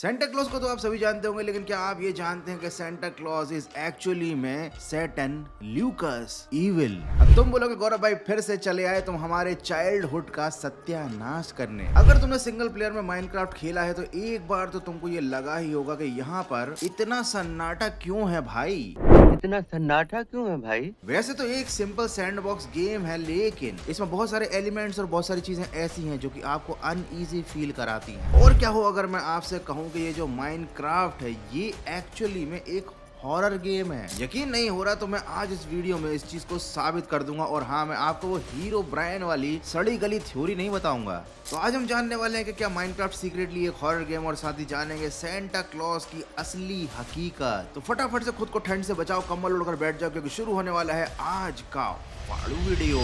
Santa Claus को तो आप सभी जानते होंगे, लेकिन क्या आप ये जानते हैं कि सेंटा क्लॉज इज एक्चुअली में सैटन ल्यूकस इविल। अब तुम बोलोगे गौरव भाई फिर से चले आए तुम हमारे चाइल्डहुड का सत्यानाश करने। अगर तुमने सिंगल प्लेयर में माइनक्राफ्ट खेला है तो एक बार तो तुमको ये लगा ही होगा कि यहाँ पर इतना सन्नाटा क्यों है भाई। इतना सन्नाटा क्यों है भाई? वैसे तो एक सिंपल सैंडबॉक्स गेम है, लेकिन इसमें बहुत सारे एलिमेंट्स और बहुत सारी चीजें ऐसी हैं जो कि आपको अनईजी फील कराती हैं। और क्या हो अगर मैं आपसे कहूं कि ये जो माइनक्राफ्ट है ये एक्चुअली में एक हॉरर गेम है। यकीन नहीं हो रहा तो मैं आज इस वीडियो में इस चीज को साबित कर दूंगा। और हाँ, मैं आपको वो हीरो ब्रायन वाली सड़ी गली थ्योरी नहीं बताऊंगा। तो आज हम जानने वाले हैं कि क्या माइनक्राफ्ट सीक्रेटली एक हॉरर गेम, और साथ ही जानेंगे सेंटा क्लॉज की असली हकीकत। तो फटाफट से खुद को ठंड से बचाओ, कम्बल ओढ़कर बैठ जाओ, क्योंकि शुरू होने वाला है आज का फाड़ू वीडियो।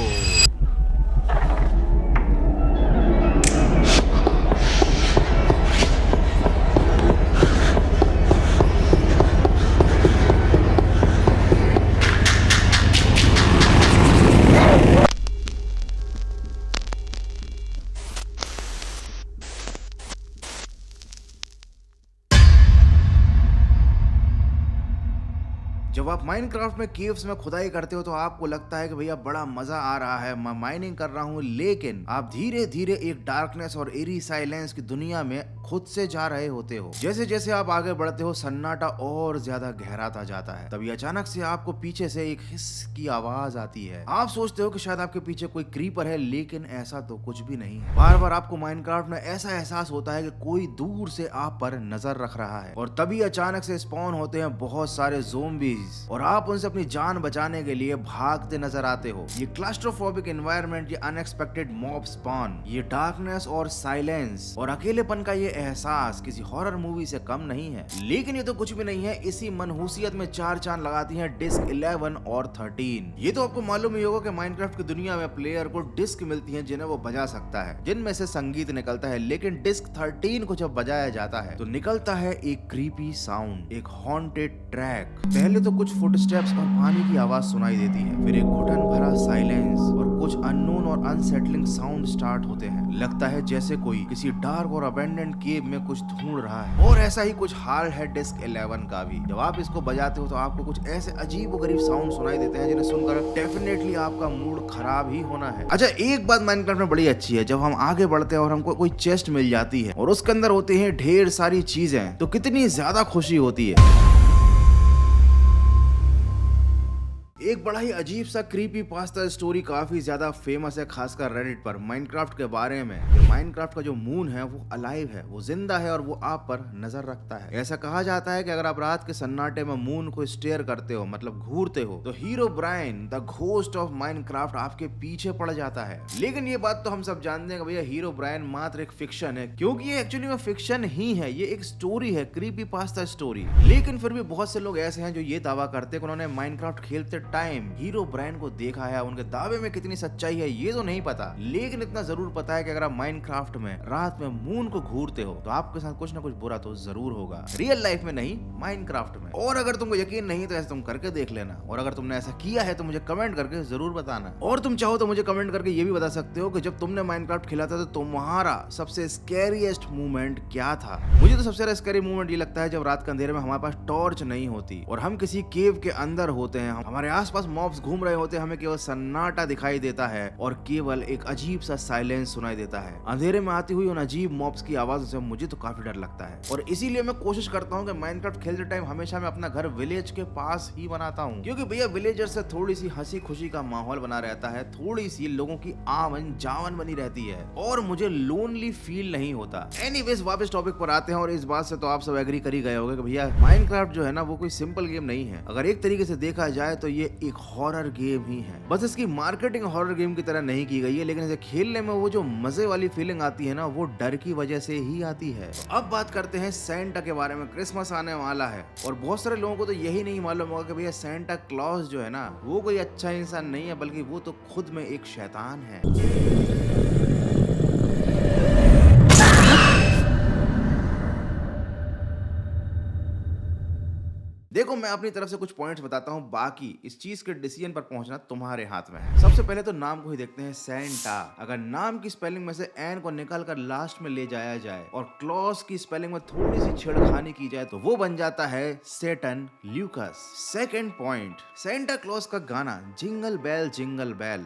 जब आप माइनक्राफ्ट में केव्स में खुदाई करते हो तो आपको लगता है कि भैया बड़ा मजा आ रहा है, मैं माइनिंग कर रहा हूँ, लेकिन आप धीरे धीरे एक डार्कनेस और एरी साइलेंस की दुनिया में खुद से जा रहे होते हो। जैसे जैसे आप आगे बढ़ते हो सन्नाटा और ज्यादा गहराता जाता है। तभी अचानक से आपको पीछे से एक हिस की आवाज आती है। आप सोचते हो कि शायद आपके पीछे कोई क्रीपर है, लेकिन ऐसा तो कुछ भी नहीं है। बार बार आपको माइनक्राफ्ट में ऐसा एहसास होता है कि कोई दूर से आप पर नजर रख रहा है। और तभी अचानक से स्पॉन होते हैं बहुत सारे ज़ोंबीज और आप उनसे अपनी जान बचाने के लिए भागते नजर आते हो। ये क्लास्ट्रोफोबिक एनवायरनमेंट, ये अनएक्सपेक्टेड मॉब स्पॉन, ये डार्कनेस और साइलेंस और अकेलेपन का ये एहसास किसी हॉरर मूवी से कम नहीं है। लेकिन ये तो कुछ भी नहीं है, इसी मनहूसियत में चार चांद लगाती हैं डिस्क 11 और 13। ये तो आपको मालूम ही होगा कि माइनक्राफ्ट की दुनिया में प्लेयर को डिस्क मिलती है जिन्हें वो बजा सकता है, जिनमें से संगीत निकलता है। लेकिन डिस्क 13 को जब बजाया जाता है तो निकलता है एक क्रीपी साउंड, एक हॉन्टेड ट्रैक। पहले तो कुछ फुटस्टेप्स और पानी की आवाज सुनाई देती है, फिर एक घुटन भरा साइलेंस और कुछ अननोन और अनसेटलिंग साउंड स्टार्ट होते हैं। लगता है जैसे कोई किसी डार्क और अबेंडेंड केव में कुछ ढूंढ रहा है। और ऐसा ही कुछ हाल है डिस्क 11 का भी। जब आप इसको बजाते हो तो आपको कुछ ऐसे अजीब व गरीब साउंड सुनाई देते हैं जिन्हें सुनकर डेफिनेटली आपका मूड खराब ही होना है। अच्छा, एक बात माइनक्राफ्ट में बड़ी अच्छी है, जब हम आगे बढ़ते हैं और हमको कोई चेस्ट मिल जाती है और उसके अंदर होते हैं ढेर सारी चीजें, तो कितनी ज्यादा खुशी होती है। एक बड़ा ही अजीब सा क्रीपी पास्ता स्टोरी काफी ज्यादा फेमस है, खासकर रेडिट पर, माइनक्राफ्ट के बारे में। माइनक्राफ्ट का जो मून है वो अलाइव है, वो जिंदा है और वो आप पर नजर रखता है। ऐसा कहा जाता है कि अगर आप रात के सन्नाटे में मून को स्टेयर करते हो, मतलब घूरते हो, तो Herobrine the ghost of Minecraft आपके पीछे पड़ जाता है। लेकिन ये बात तो हम सब जानते हैं कि भैया हीरो ब्रायन मात्र एक फिक्शन है, क्योंकि ये एक्चुअली में फिक्शन ही है। ये एक स्टोरी है, क्रीपी पास्ता स्टोरी। लेकिन फिर भी बहुत से लोग ऐसे हैं जो ये दावा करते हैं कि उन्होंने माइनक्राफ्ट खेलते टाइम हीरो ब्रायन को देखा है। उनके दावे में कितनी सच्चाई है ये तो नहीं पता, लेकिन इतना जरूर पता है कि अगर आप माइनक्राफ्ट में रात में मून को घूरते हो तो आपके साथ कुछ ना कुछ बुरा तो जरूर होगा। रियल लाइफ में नहीं, माइनक्राफ्ट में। और अगर तुमको यकीन नहीं तो ऐसा तुम करके देख लेना, और अगर तुमने ऐसा किया है तो मुझे कमेंट करके जरूर बताना। और तुम चाहो तो मुझे कमेंट करके ये भी बता सकते हो कि जब तुमने माइनक्राफ्ट खेला था तो तुम्हारा सबसे स्कैरिएस्ट मूवमेंट क्या था। मुझे तो सबसे ज्यादा स्कैरी मूवमेंट ये लगता है जब रात के अंधेरे में हमारे पास टॉर्च नहीं होती और हम किसी केव के अंदर होते हैं, हमारे आसपास मॉब्स घूम रहे होते हैं, हमें केवल सन्नाटा दिखाई देता है और केवल एक अजीब सा साइलेंस सुनाई देता है। अंधेरे में आती हुई उन अजीब मॉब्स की आवाजों से मुझे तो काफी डर लगता है, और इसीलिए मैं कोशिश करता हूँ कि माइनक्राफ्ट खेलते टाइम हमेशा मैं अपना घर विलेज के पास ही बनाता हूँ, क्योंकि भैया विलेजर से थोड़ी सी हंसी खुशी का माहौल बना रहता है, थोड़ी सी लोगों की आवन जावन बनी रहती है और मुझे लोनली फील नहीं होता। एनीवेज, वापस टॉपिक पर आते हैं, और इस बात से तो आप सब एग्री कर ही गए होंगे कि भैया माइनक्राफ्ट जो है ना वो कोई सिंपल गेम नहीं है। अगर एक तरीके से देखा जाए तो ये एक हॉरर गेम ही है। बस इसकी मार्केटिंग हॉरर गेम की तरह नहीं की गई है, लेकिन इसे खेलने में वो जो मजे वाली फीलिंग आती है ना वो डर की वजह से ही आती है। तो अब बात करते हैं सेंटा के बारे में। क्रिसमस आने वाला है और बहुत सारे लोगों को तो यही नहीं मालूम होगा कि भैया सेंटा क्लॉज जो है ना वो कोई अच्छा इंसान नहीं है, बल्कि वो तो खुद में एक शैतान है। देखो मैं अपनी तरफ से कुछ पॉइंट्स बताता हूँ, बाकी इस चीज के डिसीजन पर पहुंचना तुम्हारे हाथ में है। सबसे पहले तो नाम को ही देखते हैं, सेंटा। अगर नाम की स्पेलिंग में से एन को निकाल कर लास्ट में ले जाया जाए और क्लॉस की स्पेलिंग में थोड़ी सी छेड़खानी की जाए तो वो बन जाता है सेटन ल्यूकस। सेकंड पॉइंट, सेंटा क्लॉस का गाना जिंगल बेल जिंगल बेल।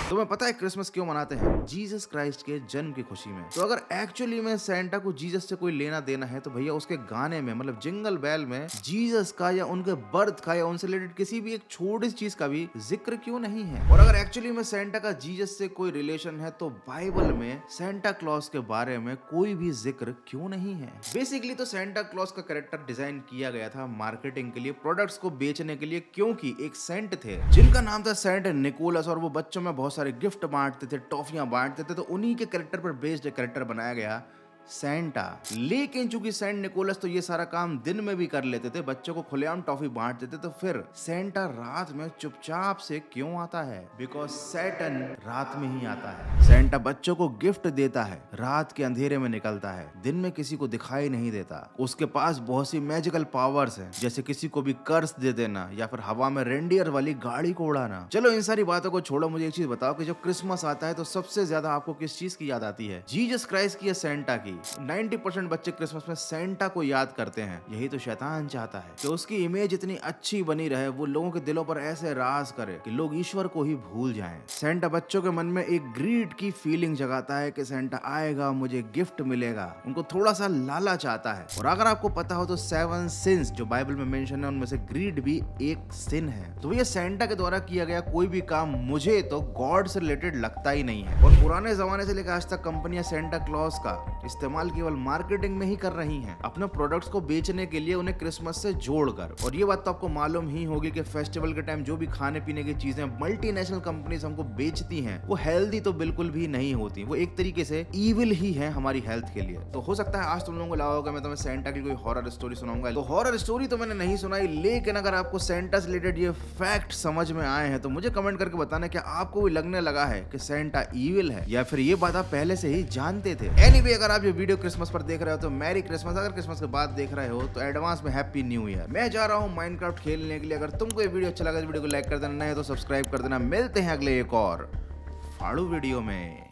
तुम्हें पता है क्रिसमस क्यों मनाते हैं? जीसस क्राइस्ट के जन्म की खुशी में। तो अगर एक्चुअली में सेंटा को जीसस से कोई लेना देना है तो भैया उसके गाने में मतलब जिंगल बेल में जीसस का या उनके बर्थ का या उनसे रिलेटेड किसी भी एक छोटी सी चीज का भी जिक्र क्यों नहीं है? और अगर एक्चुअली में सेंटा का जीसस से कोई रिलेशन है तो बाइबल में सेंटा क्लॉस के बारे में कोई भी जिक्र क्यों नहीं है? बेसिकली तो सेंटा क्लॉस का कैरेक्टर डिजाइन किया गया था मार्केटिंग के लिए, प्रोडक्ट्स को बेचने के लिए, क्योंकि एक सेंट थे जिनका नाम था सेंट निकोलस और वो बच्चों में बहुत सारे गिफ्ट बांटते थे, टॉफियां बांटते थे, तो उन्हीं के कैरेक्टर पर बेस्ड कैरेक्टर बनाया गया सेंटा। लेकिन चूंकि सेंट निकोलस तो ये सारा काम दिन में भी कर लेते थे, बच्चों को खुलेआम टॉफी बांटते थे, तो फिर सेंटा रात में चुपचाप से क्यों आता है? बिकॉज सैटन रात में ही आता है। सेंटा बच्चों को गिफ्ट देता है, रात के अंधेरे में निकलता है, दिन में किसी को दिखाई नहीं देता। उसके पास बहुत सी मैजिकल पावर्स हैं, जैसे किसी को भी कर्स दे देना या फिर हवा में रेंडियर वाली गाड़ी को उड़ाना। चलो इन सारी बातों को छोड़ो, मुझे एक चीज बताओ कि जब क्रिसमस आता है तो सबसे ज्यादा आपको किस चीज की याद आती है? जीसस क्राइस्ट की या सेंटा की? 90% बच्चे क्रिसमस में सेंटा को याद करते हैं। यही तो शैतान चाहता है कि उसकी इमेज इतनी अच्छी बनी रहे, वो लोगों के दिलों पर ऐसे राज करे कि लोग ईश्वर को ही भूल जाएं। सेंटा बच्चों के मन में एक ग्रीड की फीलिंग जगाता है कि सेंटा आएगा, मुझे गिफ्ट मिलेगा, उनको थोड़ा सा लालच आता है। और अगर आपको पता हो तो 7 सिंस जो बाइबल में मेंशन है उनमें से ग्रीड भी एक सिन है। तो ये सेंटा के द्वारा किया गया कोई भी काम मुझे तो गॉड से रिलेटेड लगता ही नहीं है। और पुराने जमाने से लेकर आज तक कंपनियां सेंटा क्लॉज का इस्तेमाल केवल मार्केटिंग में ही कर रही हैं, अपने प्रोडक्ट्स को बेचने के लिए, उन्हें क्रिसमस से जोड़कर। और ये बात तो आपको मालूम ही होगी कि फेस्टिवल के टाइम जो भी खाने पीने की चीजें मल्टीनेशनल कंपनीज हमको बेचती हैं वो हेल्दी तो बिल्कुल भी नहीं होती, वो एक तरीके से इविल ही है हमारी हेल्थ के लिए। तो हो सकता है आज तुम लोगों को लगा होगा मैं तुम्हें सेंटा की कोई हॉरर स्टोरी सुनाऊंगा, तो हॉरर स्टोरी तो मैंने नहीं सुनाई, लेकिन अगर आपको सेंटा से रिलेटेड ये फैक्ट समझ में आए हैं तो मुझे कमेंट करके बताना क्या आपको भी लगने लगा है कि सेंटा इविल है या फिर ये बात आप पहले से ही जानते थे। एनीवे, अगर आप ये वीडियो क्रिसमस पर देख रहे हो तो मैरी क्रिसमस, अगर क्रिसमस के बाद देख रहे हो तो एडवांस में हैप्पी न्यू ईयर। मैं जा रहा हूँ माइनक्राफ्ट खेलने के लिए। अगर तुमको ये वीडियो अच्छा लगा तो वीडियो को लाइक कर देना, नहीं तो सब्सक्राइब कर देना। मिलते हैं अगले एक और फाड़ू वीडियो में।